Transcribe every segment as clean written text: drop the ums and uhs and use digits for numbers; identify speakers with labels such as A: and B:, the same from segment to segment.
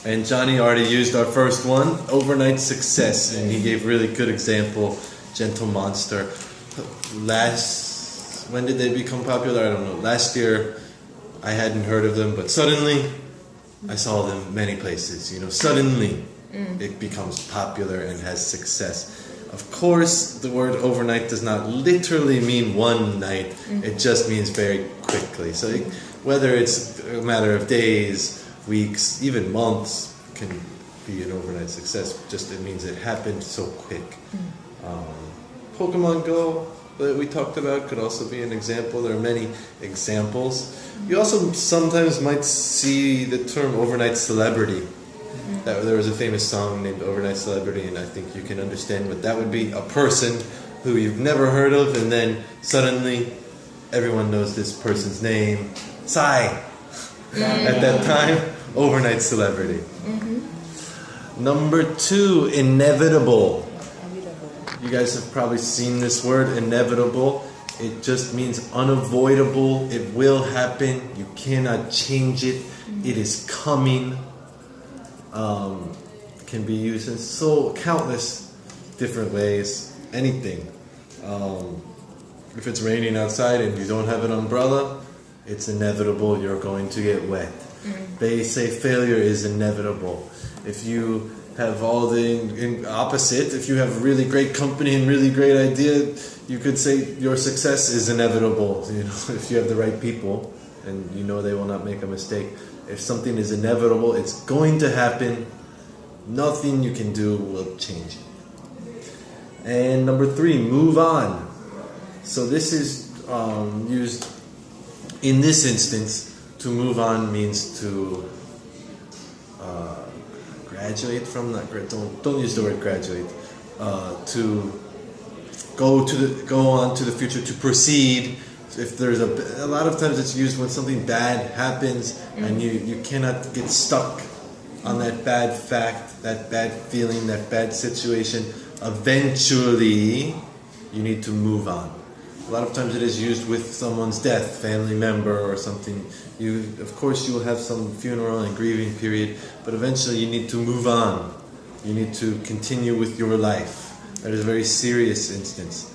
A: And Johnny already used our first one, overnight success, and he gave really good example, Gentle Monster. When did they become popular? I don't know. Last year, I hadn't heard of them, but suddenly, I saw them many places. Suddenly, it becomes popular and has success. Of course, the word overnight does not literally mean one night. It just means very quickly. So whether it's a matter of days, weeks, even months, can be an overnight success. Just it means it happened so quick. Pokemon Go that we talked about could also be an example. There are many examples. You also sometimes might see the term overnight celebrity. There was a famous song named Overnight Celebrity, and I think you can understand what that would be. A person who you've never heard of, and then suddenly everyone knows this person's name. Psy. At that time, overnight celebrity. Number 2, inevitable. You guys have probably seen this word, inevitable. It just means unavoidable. It will happen. You cannot change it. It is coming. Can be used in countless different ways. Anything. If it's raining outside and you don't have an umbrella, it's inevitable you're going to get wet. They say failure is inevitable. If you have all the opposite, if you have really great company and really great idea, you could say your success is inevitable. If you have the right people and they will not make a mistake. If something is inevitable, it's going to happen. Nothing you can do will change it. And number 3, move on. So this is used in this instance. To move on means to graduate from. Don't use the word graduate. To go on to the future. To proceed. If there's a lot of times it's used when something bad happens and you cannot get stuck on that bad fact, that bad feeling, that bad situation. Eventually, you need to move on. A lot of times it is used with someone's death, family member or something. Of course, you will have some funeral and grieving period, but eventually you need to move on. You need to continue with your life. That is a very serious instance.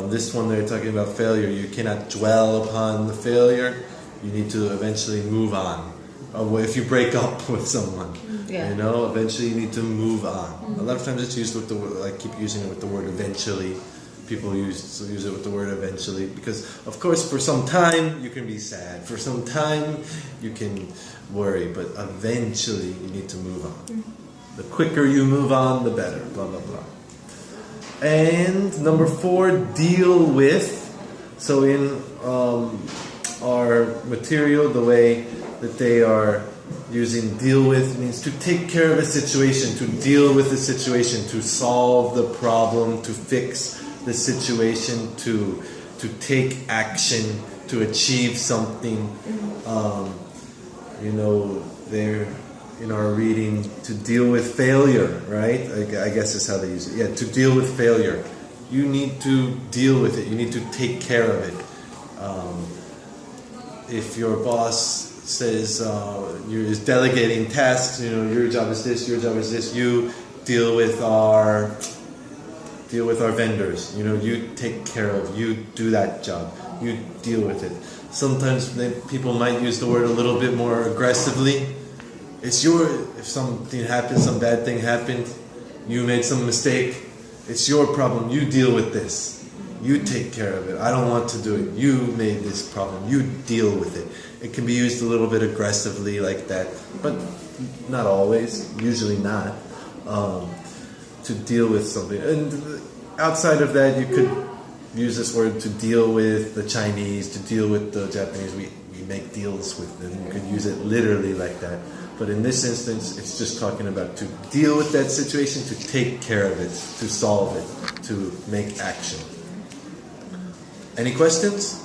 A: This one they're talking about failure. You cannot dwell upon the failure. You need to eventually move on. If you break up with someone, eventually you need to move on. A lot of times it's used with the word, I keep using it with the word eventually. People use it with the word eventually because, of course, for some time you can be sad. For some time you can worry, but eventually you need to move on. The quicker you move on, the better. Blah, blah, blah. And number 4, deal with. So in our material, the way that they are using deal with means to take care of a situation, to deal with a situation, to solve the problem, to fix the situation, to take action, to achieve something. They're in our reading to deal with failure, right? I guess is how they use it. Yeah, to deal with failure. You need to deal with it. You need to take care of it. If your boss says you're delegating tasks, your job is this, your job is this. You deal with our vendors. You take care of. You do that job. You deal with it. Sometimes people might use the word a little bit more aggressively. If something happened, some bad thing happened, you made some mistake, it's your problem. You deal with this. You take care of it. I don't want to do it. You made this problem. You deal with it. It can be used a little bit aggressively like that, but not always. Usually not. To deal with something. And outside of that, you could use this word to deal with the Chinese, to deal with the Japanese. We make deals with them. You could use it literally like that. But in this instance, it's just talking about to deal with that situation, to take care of it, to solve it, to make action. Any questions?